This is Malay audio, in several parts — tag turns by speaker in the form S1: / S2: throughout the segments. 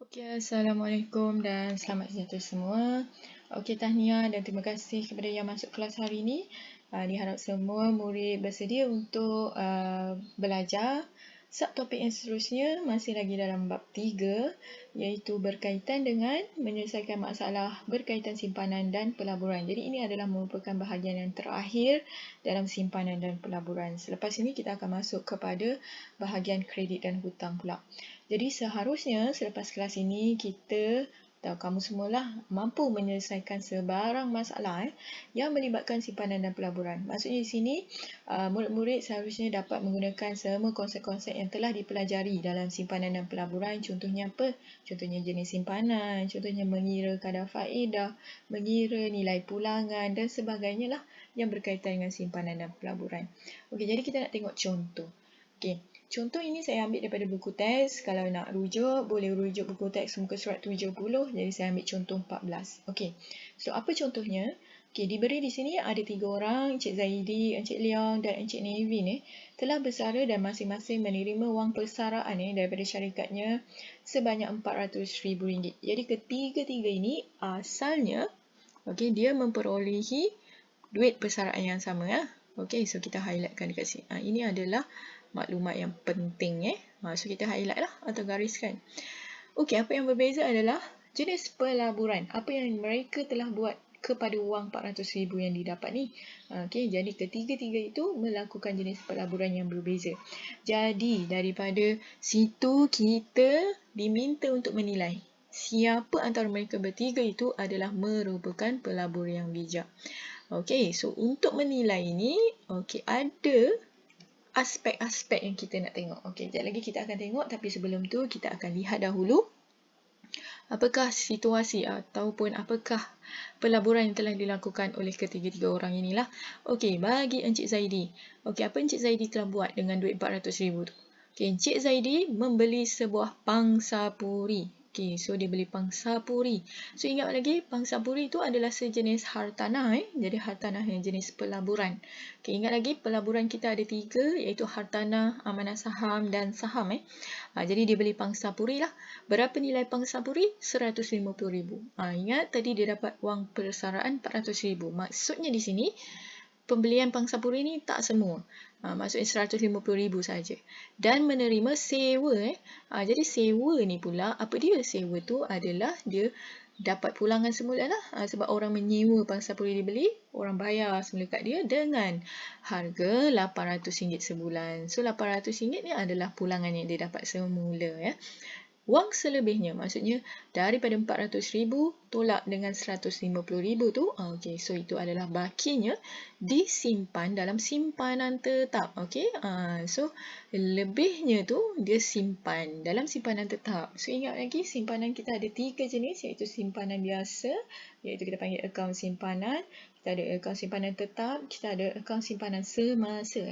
S1: Okey, Assalamualaikum dan selamat sejahtera semua. Okey, tahniah dan terima kasih kepada yang masuk kelas hari ini. Diharap semua murid bersedia untuk belajar. Subtopik yang seterusnya masih lagi dalam bab 3, iaitu berkaitan dengan menyelesaikan masalah berkaitan simpanan dan pelaburan. Jadi ini adalah merupakan bahagian yang terakhir dalam simpanan dan pelaburan. Selepas ini kita akan masuk kepada bahagian kredit dan hutang pula. Jadi seharusnya selepas kelas ini kita kamu semualah mampu menyelesaikan sebarang masalah yang melibatkan simpanan dan pelaburan. Maksudnya di sini murid-murid seharusnya dapat menggunakan semua konsep-konsep yang telah dipelajari dalam simpanan dan pelaburan. Contohnya apa? Contohnya jenis simpanan, contohnya mengira kadar faedah, mengira nilai pulangan dan sebagainya lah yang berkaitan dengan simpanan dan pelaburan. Okey, jadi kita nak tengok contoh. Okey. Contoh ini saya ambil daripada buku teks. Kalau nak rujuk, boleh rujuk buku teks muka surat 70. Jadi saya ambil contoh 14. Okey. So, apa contohnya? Okey, diberi di sini ada 3 orang, Encik Zaidi, Encik Leong dan Encik Nevin telah bersara dan masing-masing menerima wang persaraan daripada syarikatnya sebanyak RM400,000. Jadi ketiga-tiga ini asalnya dia memperolehi duit persaraan yang sama. Okey, so kita highlightkan dekat sini. Ini adalah maklumat yang penting. So kita highlight lah atau gariskan. Okey, apa yang berbeza adalah jenis pelaburan. Apa yang mereka telah buat kepada wang RM400,000 yang didapat ni. Okey, jadi ketiga-tiga itu melakukan jenis pelaburan yang berbeza. Jadi daripada situ kita diminta untuk menilai siapa antara mereka bertiga itu adalah merupakan pelabur yang bijak. Okey, so untuk menilai ini, ada aspek-aspek yang kita nak tengok. Okey, sekejap lagi kita akan tengok, tapi sebelum tu kita akan lihat dahulu apakah situasi ataupun apakah pelaburan yang telah dilakukan oleh ketiga-tiga orang inilah. Okey, bagi Encik Zaidi. Okey, apa Encik Zaidi telah buat dengan duit RM400,000 tu? Okey, Encik Zaidi membeli sebuah pangsa puri. Okey, so dia beli pangsa puri. So ingat lagi, pangsa puri itu adalah sejenis hartanah. Jadi hartanah yang jenis pelaburan. Okey, ingat lagi pelaburan kita ada 3, iaitu hartanah, amanah saham dan saham. Jadi dia beli pangsa puri lah. Berapa nilai pangsa puri? RM150,000. Ingat tadi dia dapat wang persaraan RM400,000. Maksudnya di sini pembelian pangsa puri ni tak semua. Maksudnya RM150,000 saja. Dan menerima sewa. Jadi sewa ni pula, apa dia? Sewa tu adalah dia dapat pulangan semula lah. Sebab orang menyewa pangsa puri dibeli, orang bayar semula kat dia dengan harga RM800 sebulan. So RM800 ni adalah pulangan yang dia dapat semula. Wang selebihnya, maksudnya daripada RM400,000 tolak dengan RM150,000 tu, okey, so itu adalah bakinya disimpan dalam simpanan tetap. Okey, so lebihnya tu dia simpan dalam simpanan tetap. So ingat lagi simpanan kita ada 3 jenis, iaitu simpanan biasa, iaitu kita panggil akaun simpanan. Kita ada akaun simpanan tetap, kita ada akaun simpanan semasa.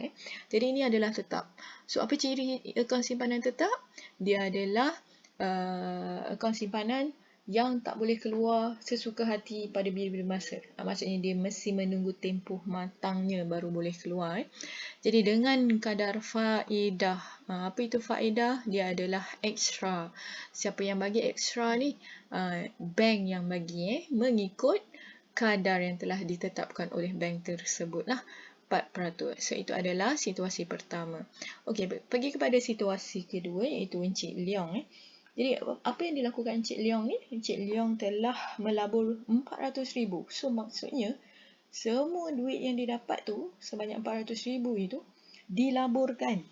S1: Jadi ini adalah tetap. So apa ciri akaun simpanan tetap? Dia adalah akaun simpanan yang tak boleh keluar sesuka hati pada bila-bila masa. Maksudnya dia mesti menunggu tempoh matangnya baru boleh keluar. Jadi dengan kadar faedah. Apa itu faedah? Dia adalah ekstra. Siapa yang bagi ekstra ni? Bank yang bagi mengikut kadar yang telah ditetapkan oleh bank tersebut lah. 4%. So itu adalah situasi pertama. Okey, pergi kepada situasi kedua, iaitu Encik Leong. Jadi apa yang dilakukan Encik Leong ni? Encik Leong telah melabur RM400,000. So maksudnya semua duit yang didapat tu sebanyak RM400,000 itu dilaburkan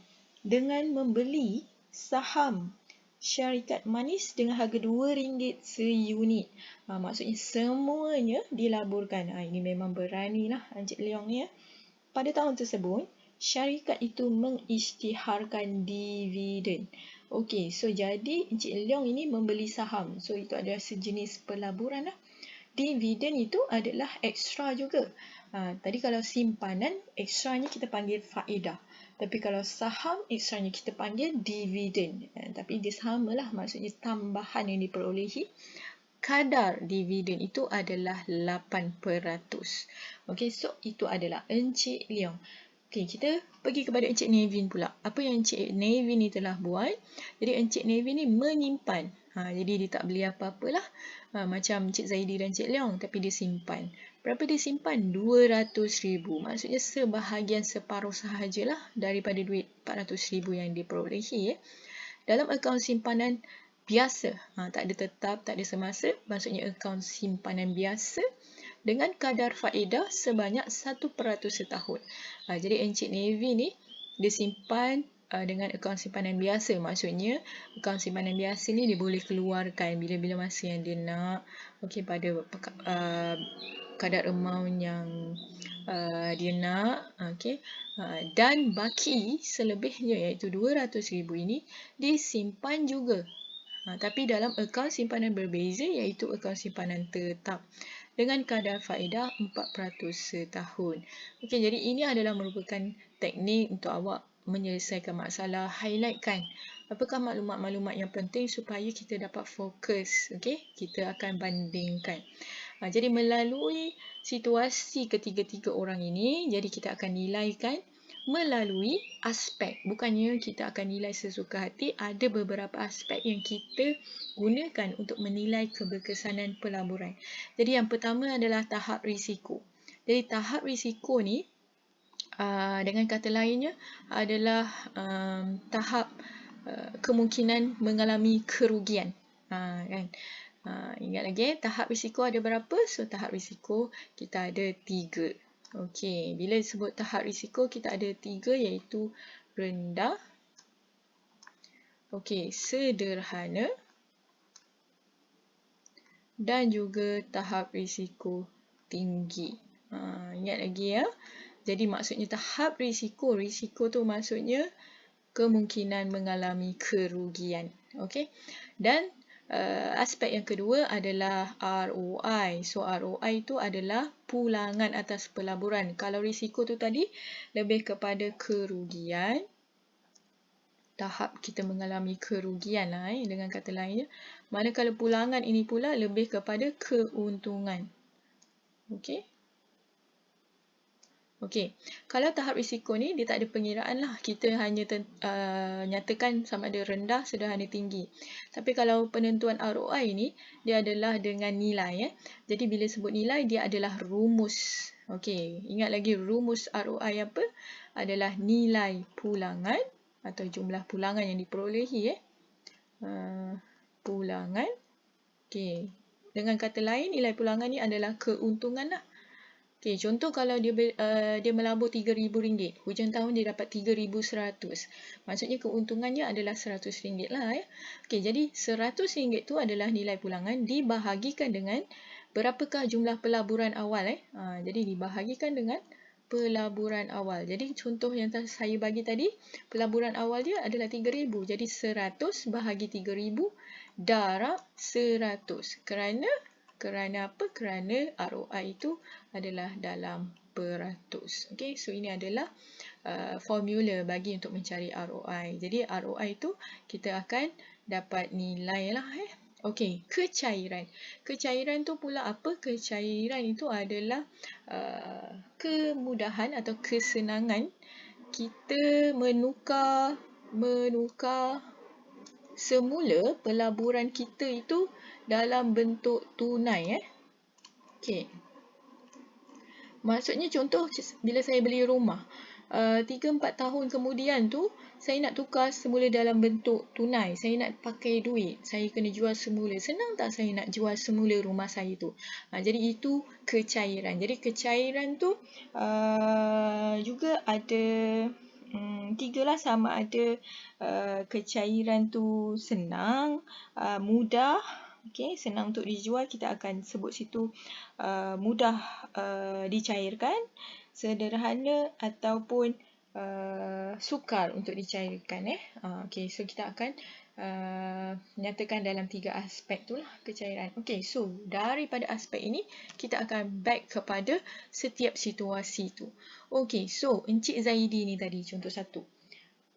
S1: dengan membeli saham syarikat manis dengan harga RM2 seunit. Maksudnya semuanya dilaburkan. Ini memang beranilah Encik Leong ni. Pada tahun tersebut, syarikat itu mengisytiharkan dividen. Okey, so jadi Encik Leong ini membeli saham. So itu adalah sejenis pelaburan lah. Dividen itu adalah ekstra juga. Tadi kalau simpanan, ekstranya kita panggil faedah. Tapi kalau saham, ekstranya kita panggil dividen. Tapi dia samalah, maksudnya tambahan yang diperolehi. Kadar dividen itu adalah 8%. Okey, so itu adalah Encik Leong. Okey, kita pergi kepada Encik Nevin pula. Apa yang Encik Nevin ni telah buat? Jadi Encik Nevin ni menyimpan. Jadi dia tak beli apa-apalah. Macam Encik Zaidi dan Encik Leong, tapi dia simpan. Berapa dia simpan? RM200,000. Maksudnya sebahagian separuh sahajalah daripada duit RM400,000 yang diperolehi. Dalam akaun simpanan biasa, tak ada tetap, tak ada semasa, maksudnya akaun simpanan biasa dengan kadar faedah sebanyak 1% setahun. Jadi Encik Navy ni dia simpan dengan akaun simpanan biasa. Maksudnya akaun simpanan biasa ni dia boleh keluarkan bila-bila masa yang dia nak. Okey, pada kadar amount yang dia nak. Okey. Dan baki selebihnya iaitu RM200,000 ini disimpan juga. Tapi dalam akaun simpanan berbeza iaitu akaun simpanan tetap dengan kadar faedah 4% setahun. Okey, jadi ini adalah merupakan teknik untuk awak menyelesaikan masalah. Highlightkan apakah maklumat-maklumat yang penting supaya kita dapat fokus. Okey, kita akan bandingkan. Jadi melalui situasi ketiga-tiga orang ini, jadi kita akan nilaikan melalui aspek. Bukannya kita akan nilai sesuka hati, ada beberapa aspek yang kita gunakan untuk menilai keberkesanan pelaburan. Jadi yang pertama adalah tahap risiko. Jadi tahap risiko ni dengan kata lainnya adalah tahap kemungkinan mengalami kerugian. Kan? Ingat lagi, tahap risiko ada berapa? So tahap risiko kita ada 3. Okey, bila disebut tahap risiko kita ada 3 iaitu rendah, okey, sederhana dan juga tahap risiko tinggi. Ingat lagi ya. Jadi maksudnya tahap risiko tu maksudnya kemungkinan mengalami kerugian. Okey. Dan aspek yang kedua adalah ROI. So ROI itu adalah pulangan atas pelaburan. Kalau risiko tu tadi lebih kepada kerugian, tahap kita mengalami kerugian dengan kata lainnya. Manakala pulangan ini pula lebih kepada keuntungan. Okey. Okey, kalau tahap risiko ni dia tak ada pengiraan lah. Kita hanya nyatakan sama ada rendah, sederhana, tinggi. Tapi kalau penentuan ROI ni dia adalah dengan nilai. Jadi bila sebut nilai dia adalah rumus. Okey, ingat lagi rumus ROI apa? Adalah nilai pulangan atau jumlah pulangan yang diperolehi. Pulangan. Okey, dengan kata lain nilai pulangan ni adalah keuntungan lah. Okey, contoh kalau dia melabur RM3,000, hujung tahun dia dapat RM3,100. Maksudnya keuntungannya adalah RM100 lah. Okey, jadi RM100 tu adalah nilai pulangan dibahagikan dengan berapakah jumlah pelaburan awal. Jadi dibahagikan dengan pelaburan awal. Jadi contoh yang saya bagi tadi, pelaburan awal dia adalah RM3,000. Jadi 100 bahagi 3,000 darab 100. Kerana apa? Kerana ROI itu adalah dalam peratus. Okey, so ini adalah formula bagi untuk mencari ROI. Jadi ROI itu kita akan dapat nilai lah. Okey, kecairan. Kecairan tu pula apa? Kecairan itu adalah kemudahan atau kesenangan kita menukar semula pelaburan kita itu dalam bentuk tunai. Okey. Maksudnya contoh bila saya beli rumah, 3-4 tahun kemudian tu saya nak tukar semula dalam bentuk tunai. Saya nak pakai duit. Saya kena jual semula. Senang tak saya nak jual semula rumah saya tu? Jadi itu kecairan. Jadi kecairan tu juga ada 3 lah, sama ada kecairan tu senang, mudah. Okey, senang untuk dijual, kita akan sebut situ mudah dicairkan, sederhana ataupun sukar untuk dicairkan. Okey, so kita akan nyatakan dalam 3 aspek tu lah kecairan. Okey, so daripada aspek ini kita akan back kepada setiap situasi tu. Okey, so Encik Zaidi ni tadi contoh 1.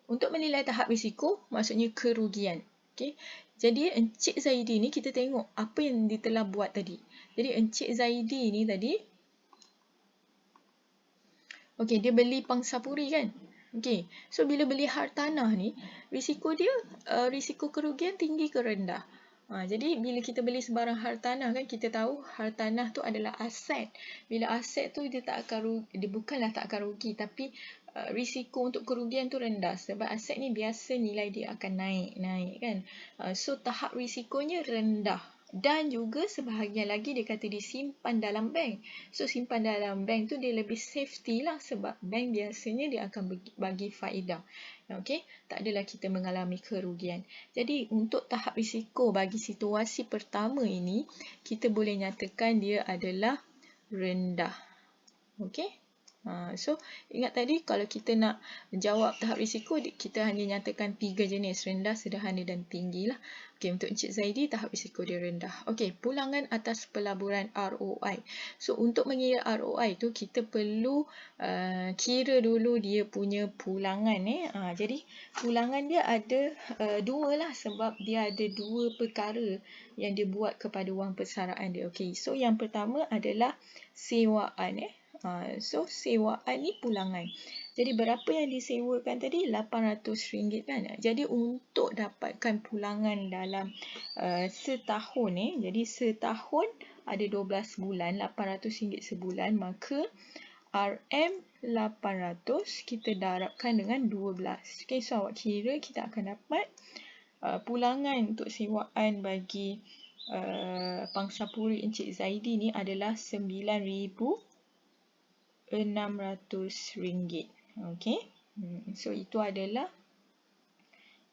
S1: Untuk menilai tahap risiko maksudnya kerugian. Okey. Jadi Encik Zaidi ni kita tengok apa yang dia telah buat tadi. Jadi Encik Zaidi ni tadi Okey, dia beli pangsapuri kan? Okey, so bila beli hartanah ni, risiko dia, risiko kerugian tinggi ke rendah? Jadi bila kita beli sebarang hartanah kan, kita tahu hartanah tu adalah aset. Bila aset tu dia tak akan rugi, dia bukanlah tak akan rugi, tapi risiko untuk kerugian tu rendah sebab aset ni biasa nilai dia akan naik kan. So tahap risikonya rendah. Dan juga sebahagian lagi dia kata disimpan dalam bank. So simpan dalam bank tu dia lebih safety lah sebab bank biasanya dia akan bagi faedah. Okey, tak adalah kita mengalami kerugian. Jadi untuk tahap risiko bagi situasi pertama ini, kita boleh nyatakan dia adalah rendah. Okey. So ingat tadi kalau kita nak jawab tahap risiko, kita hanya nyatakan 3 jenis, rendah, sederhana dan tinggi lah. Okey, untuk Encik Zaidi tahap risiko dia rendah. Okey, pulangan atas pelaburan ROI. So untuk mengira ROI tu kita perlu kira dulu dia punya pulangan jadi pulangan dia ada dua lah sebab dia ada dua perkara yang dia buat kepada wang persaraan dia. Okey, so yang pertama adalah sewaan So sewaan ni pulangan. Jadi berapa yang disewakan tadi? RM800 kan. Jadi untuk dapatkan pulangan dalam setahun jadi setahun ada 12 bulan, RM800 sebulan, maka RM800 kita darabkan dengan 12. Okay, so awak kira kita akan dapat pulangan untuk sewaan bagi pangsapuri Encik Zaidi ni adalah RM9,600. Okey. So itu adalah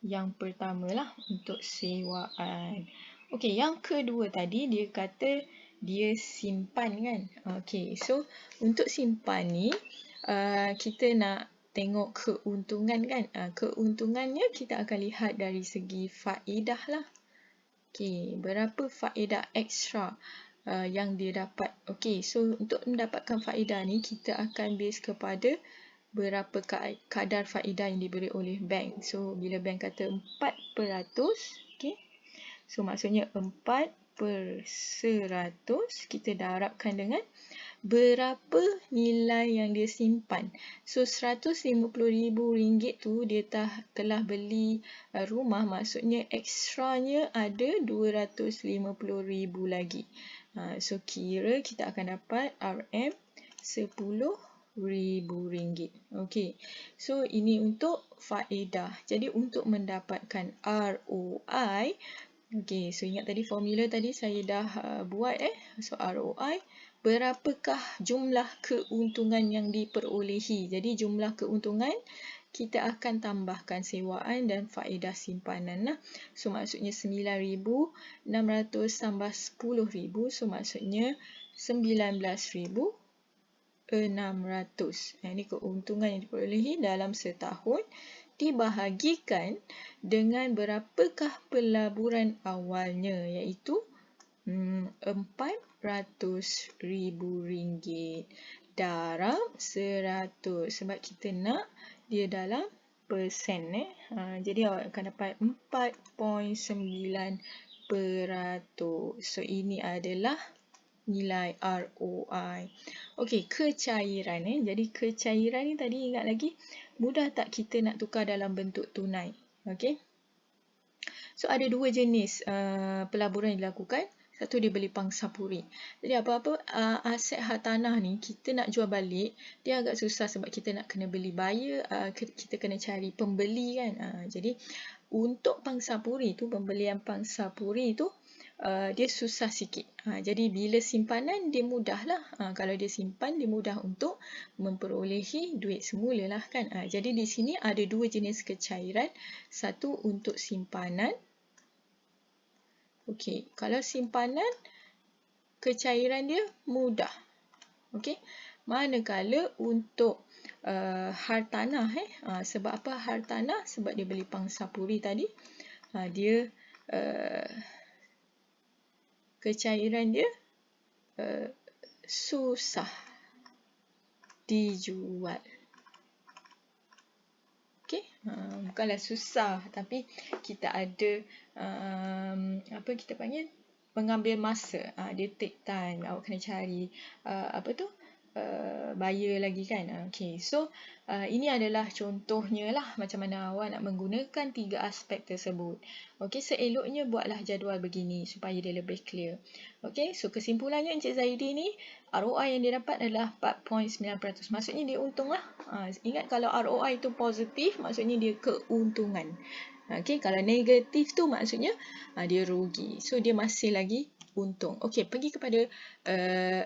S1: yang pertama lah untuk sewaan. Okey, yang kedua tadi dia kata dia simpan kan. Okey, so untuk simpan ni kita nak tengok keuntungan kan. Keuntungannya kita akan lihat dari segi faedah lah. Okey, berapa faedah ekstra yang dia dapat. Okey, so untuk mendapatkan faedah ni kita akan base kepada berapa kadar faedah yang diberi oleh bank. So bila bank kata 4%, okey. So maksudnya 4/100 kita darabkan dengan berapa nilai yang dia simpan. So RM150,000 tu dia telah beli rumah, maksudnya ekstranya ada RM250,000 lagi. So kira kita akan dapat RM10,000. Okey. So ini untuk faedah. Jadi untuk mendapatkan ROI, okey, so ingat tadi formula tadi saya dah buat So ROI, berapakah jumlah keuntungan yang diperolehi. Jadi jumlah keuntungan kita akan tambahkan sewaan dan faedah simpanan lah. So maksudnya 9,600 tambah 10,000, so maksudnya 19,600. Ini keuntungan yang diperolehi dalam setahun dibahagikan dengan berapakah pelaburan awalnya, iaitu RM400,000 darab 100 sebab kita nak dia dalam persen jadi awak akan dapat 4.9%. So ini adalah nilai ROI. Okey, kecairan jadi kecairan ni tadi ingat lagi, mudah tak kita nak tukar dalam bentuk tunai? Okey. So ada dua jenis pelaburan yang dilakukan. Satu dia beli pangsapuri. Jadi apa-apa aset hartanah ni kita nak jual balik, dia agak susah sebab kita nak kena beli buyer, kita kena cari pembeli kan. Jadi untuk pangsapuri tu, pembelian pangsapuri tu dia susah sikit. Jadi bila simpanan dia mudah lah. Kalau dia simpan dia mudah untuk memperolehi duit semula lah kan. Jadi di sini ada dua jenis kecairan. Satu untuk simpanan. Okey, kalau simpanan kecairan dia mudah. Okey. Manakala untuk hartanah sebab apa hartanah? Sebab dia beli pangsapuri tadi. Dia kecairan dia susah dijual. Okey, bukanlah susah tapi kita ada apa kita panggil mengambil masa. Dia take time. Awak kena cari buyer lagi kan. Okay, so ini adalah contohnya lah macam mana awak nak menggunakan 3 aspek tersebut. Okay, seeloknya buatlah jadual begini supaya dia lebih clear. Okay, so kesimpulannya Encik Zaidi ni ROI yang dia dapat adalah 4.9%. Maksudnya dia untung lah. Ingat kalau ROI tu positif, maksudnya dia keuntungan. Okay, kalau negatif tu maksudnya dia rugi. So dia masih lagi untung. Okey, pergi kepada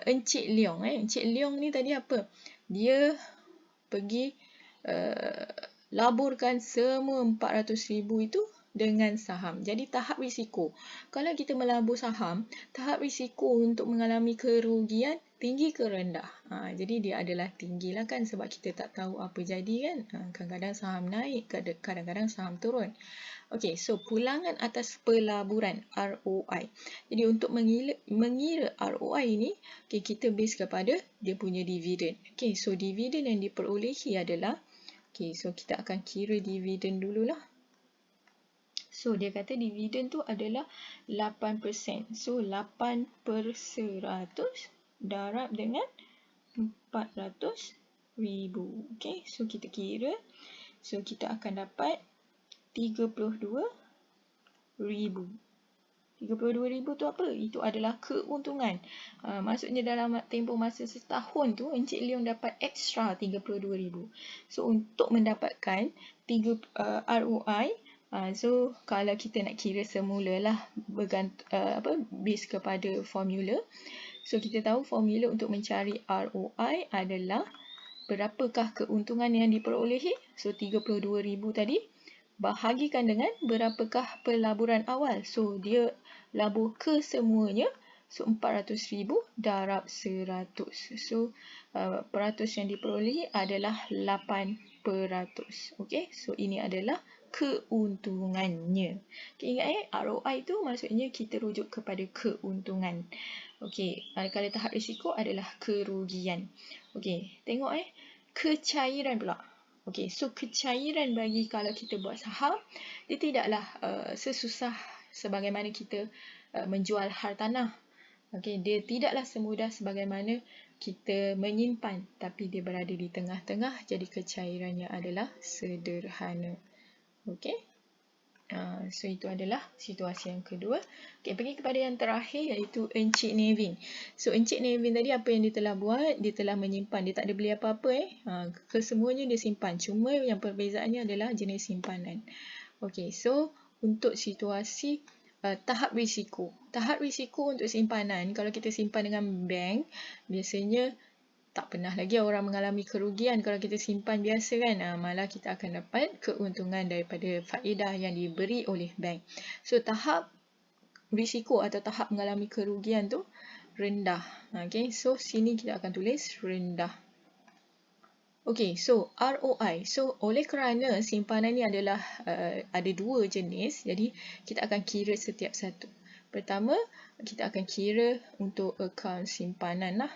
S1: Encik Leong. Encik Leong ni tadi apa? Dia pergi laburkan semua 400,000 itu dengan saham. Jadi tahap risiko. Kalau kita melabur saham, tahap risiko untuk mengalami kerugian tinggi ke rendah? Jadi dia adalah tinggi lah kan, sebab kita tak tahu apa jadi kan. Kadang-kadang saham naik, kadang-kadang saham turun. Okey, so pulangan atas pelaburan ROI. Jadi untuk mengira ROI ini, okay, kita base kepada dia punya dividen. Okey, so dividen yang diperolehi adalah, okay, so kita akan kira dividen dululah. So dia kata dividen tu adalah 8%. So 8 per 100 darab dengan 400,000. Okey, so kita kira. So kita akan dapat 32,000. 32,000 tu apa? Itu adalah keuntungan. Maksudnya dalam tempoh masa setahun tu, Encik Leong dapat extra 32,000. So untuk mendapatkan ROI, so kalau kita nak kira semula lah base kepada formula. So kita tahu formula untuk mencari ROI adalah berapakah keuntungan yang diperolehi? So 32,000 tadi bahagikan dengan berapakah pelaburan awal. So dia labur kesemuanya. So 400,000 darab 100. So peratus yang diperolehi adalah 8%. Okay, so ini adalah keuntungannya. Okay, ingat ROI tu maksudnya kita rujuk kepada keuntungan. Okay, kalau tahap risiko adalah kerugian. Okay, tengok kecairan pula. Okay, so kecairan bagi kalau kita buat saham, dia tidaklah sesusah sebagaimana kita menjual hartanah. Okay, dia tidaklah semudah sebagaimana kita menyimpan, tapi dia berada di tengah-tengah, jadi kecairannya adalah sederhana. Okay. So itu adalah situasi yang kedua. Okay, pergi kepada yang terakhir iaitu Encik Nevin. So Encik Nevin tadi apa yang dia telah buat? Dia telah menyimpan. Dia tak ada beli apa-apa kesemuanya dia simpan. Cuma yang perbezaannya adalah jenis simpanan. Okay, so untuk situasi tahap risiko. Tahap risiko untuk simpanan, kalau kita simpan dengan bank, biasanya tak pernah lagi orang mengalami kerugian kalau kita simpan biasa kan. Malah kita akan dapat keuntungan daripada faedah yang diberi oleh bank. So tahap risiko atau tahap mengalami kerugian tu rendah. Okay, so sini kita akan tulis rendah. Okay, so ROI. So oleh kerana simpanan ni adalah ada dua jenis, jadi kita akan kira setiap satu. Pertama, kita akan kira untuk akaun simpanan lah.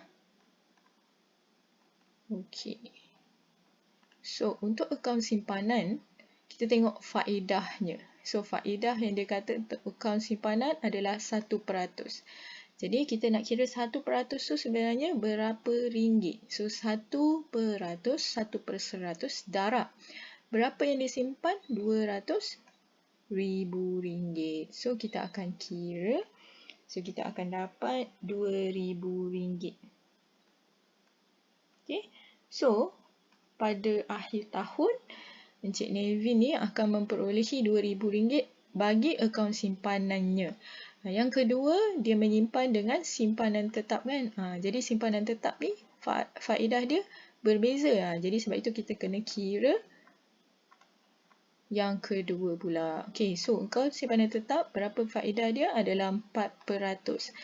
S1: Okey. So, untuk akaun simpanan, kita tengok faedahnya. So, faedah yang dia kata untuk akaun simpanan adalah 1%. Jadi, kita nak kira 1% tu sebenarnya berapa ringgit. So, 1%, 1/100 darab. Berapa yang disimpan? 200,000 ringgit. So, kita akan kira. So, kita akan dapat 2,000 ringgit. Okay. So, pada akhir tahun, Encik Nevin ni akan memperolehi RM2,000 bagi akaun simpanannya. Yang kedua, dia menyimpan dengan simpanan tetap kan. Jadi simpanan tetap ni, faedah dia berbeza. Jadi sebab itu kita kena kira yang kedua pula. Okay, so akaun simpanan tetap, berapa faedah dia? Adalah 4%.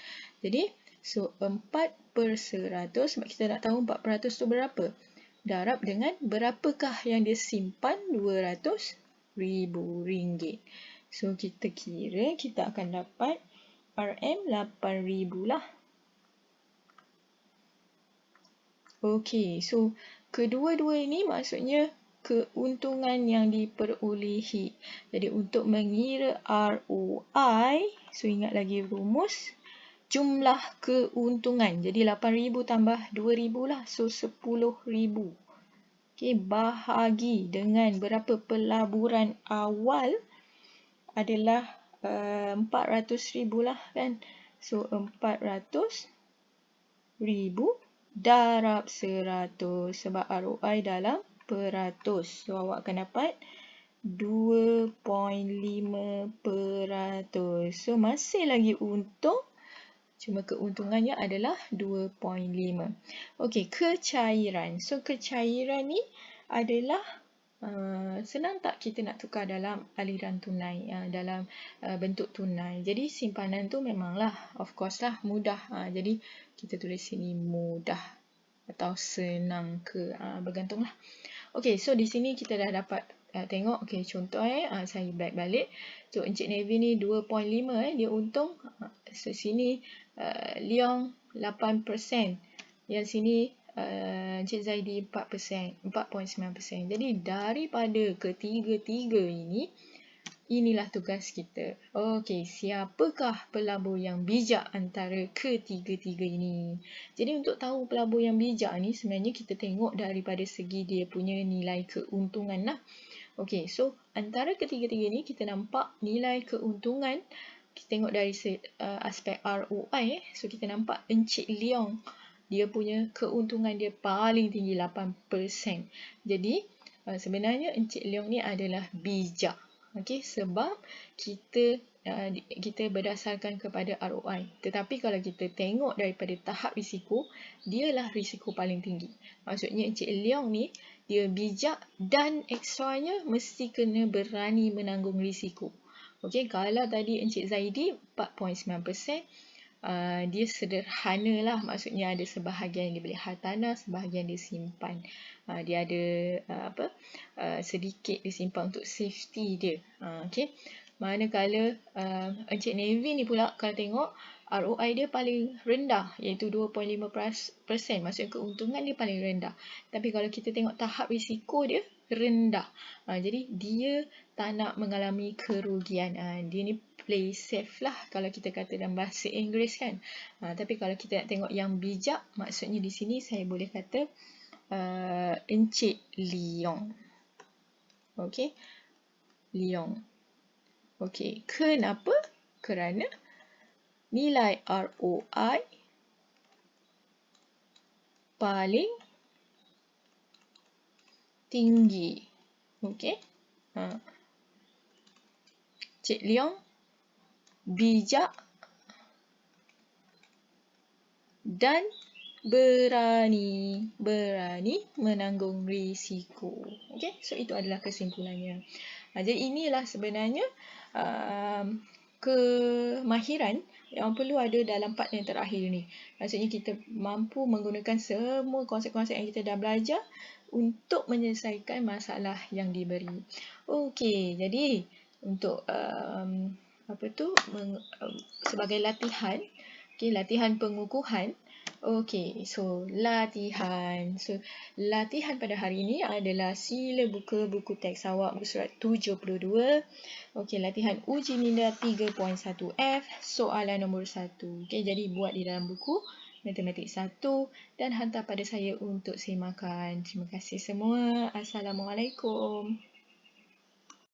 S1: Jadi, so 4/100, sebab kita nak tahu 4% tu berapa. Darab dengan berapakah yang dia simpan? RM200,000. So kita kira, kita akan dapat RM8,000 lah. Okey, so kedua-dua ini maksudnya keuntungan yang diperolehi. Jadi untuk mengira ROI, so ingat lagi rumus. jumlah keuntungan. Jadi 8,000 tambah 2,000 lah. So 10,000. Okey, bahagi dengan berapa pelaburan awal adalah 400,000 lah kan. So 400,000 darab 100 sebab ROI dalam peratus. So awak akan dapat 2.5%. So masih lagi untung. Cuma keuntungannya adalah 2.5. Okey, kecairan. So kecairan ni adalah senang tak kita nak tukar dalam aliran tunai, dalam bentuk tunai. Jadi simpanan tu memanglah, of course lah, mudah. Jadi kita tulis sini mudah atau senang ke, bergantunglah. Okey, so di sini kita dah dapat tengok. Okey, contoh saya back balik. So Encik Navy ni 2.5 dia untung. So sini Leong 8%. Yang sini Encik Zaidi 4%, 4.9%. Jadi daripada ketiga-tiga ini, inilah tugas kita. Okey, siapakah pelabur yang bijak antara ketiga-tiga ini? Jadi untuk tahu pelabur yang bijak ni sebenarnya kita tengok daripada segi dia punya nilai keuntungan lah. Okey, so antara ketiga-tiga ni kita nampak nilai keuntungan. Kita tengok dari aspek ROI. So kita nampak Encik Leong, dia punya keuntungan dia paling tinggi 8%. Jadi sebenarnya Encik Leong ni adalah bijak. Okey, sebab kita berdasarkan kepada ROI. Tetapi kalau kita tengok daripada tahap risiko, dialah risiko paling tinggi. Maksudnya Encik Leong ni dia bijak dan ekstranya mesti kena berani menanggung risiko. Okey, kalau tadi Encik Zaidi 4.9%, dia sederhana lah. Maksudnya ada sebahagian dia beli hartanah, sebahagian dia simpan. Dia ada sedikit dia simpan untuk safety dia. Okey. Manakala Encik Navy ni pula kalau tengok ROI dia paling rendah, iaitu 2.5%. Maksudnya keuntungan dia paling rendah. Tapi kalau kita tengok tahap risiko dia rendah. Jadi dia tak nak mengalami kerugian. Dia ni play safe lah kalau kita kata dalam bahasa Inggeris kan. Tapi kalau kita nak tengok yang bijak, maksudnya di sini saya boleh kata Encik Leong. Okey. Leong. Okey. Kenapa? Kerana nilai ROI paling tinggi. Okey. Cik Leong bijak dan berani menanggung risiko. Okey, so itu adalah kesimpulannya. Jadi inilah sebenarnya kemahiran yang perlu ada dalam part yang terakhir ni. Maksudnya kita mampu menggunakan semua konsep-konsep yang kita dah belajar untuk menyelesaikan masalah yang diberi. Okey, jadi untuk sebagai latihan, latihan pengukuhan. Okey, so latihan. So latihan pada hari ini adalah sila buka buku teks awak muka surat 72. Okey, latihan uji minda 3.1F, soalan nombor 1. Okey, jadi buat di dalam buku Matematik 1 dan hantar pada saya untuk semakan. Terima kasih semua. Assalamualaikum.